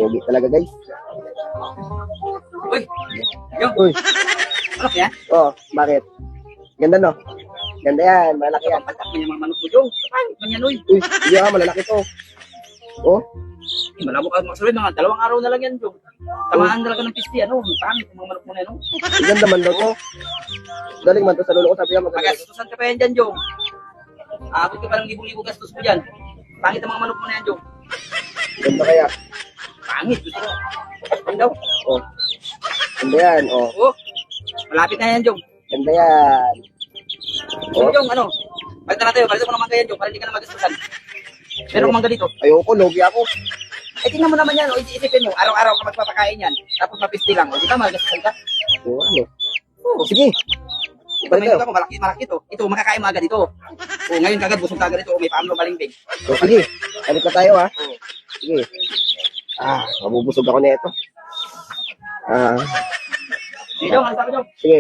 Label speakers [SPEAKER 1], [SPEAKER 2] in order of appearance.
[SPEAKER 1] Pogi talaga, guys.
[SPEAKER 2] Uy, yung,
[SPEAKER 1] Uy,
[SPEAKER 2] ano kaya?
[SPEAKER 1] oh, bakit? Ganda, no? Ganda yan, malaki yan.
[SPEAKER 2] Patak mo yung mga manok mo, Jong. Pangit man yan, uy.
[SPEAKER 1] Uy, hindi ah, malalaki to. Oh,
[SPEAKER 2] Malabo ka magsabi, mga 2 araw na lang yan, Jong. Tamaan talaga ng pisti, ano? Pangit yung mga manok mo na yan, no?
[SPEAKER 1] ganda man daw to. Galing man to sa lolo ko, sabi niya maganda.
[SPEAKER 2] Magastusan ka pa yan dyan, Jong. Aabot ka pa ng libong-libong gastos mo dyan. Pangit ang mga manok mo na yan, Jong.
[SPEAKER 1] Ganda kaya.
[SPEAKER 2] Pangit, gusto ko. Ano daw?
[SPEAKER 1] Oh, ganda yan, oh.
[SPEAKER 2] Oo. Malapit na yan, Jong.
[SPEAKER 1] Ganda yan.
[SPEAKER 2] So, Jong, ano? Balik na tayo. Balik mo naman kayan, Jong, para hindi ka na magastusan. Meron kang mangga dito.
[SPEAKER 1] Ayoko, logi ako.
[SPEAKER 2] Eh, tingnan mo naman yan. O, isipin mo. Araw-araw ka magpapakain yan. Tapos mapisti lang. O, di ba, magastusan ka?
[SPEAKER 1] Oo, ano?
[SPEAKER 2] Oo.
[SPEAKER 1] Sige.
[SPEAKER 2] Ito, may ito. Malaki ito. Ito, makakain mo agad ito. O, ngayon kagad, busog kagad ito. O, may paamlo balimbing.
[SPEAKER 1] So, sige. Balik na tayo, ha? Sige. Ah, mabubusog ako nito. Ah,
[SPEAKER 2] Sige, Jong. Ano sabi, Jong?
[SPEAKER 1] sige.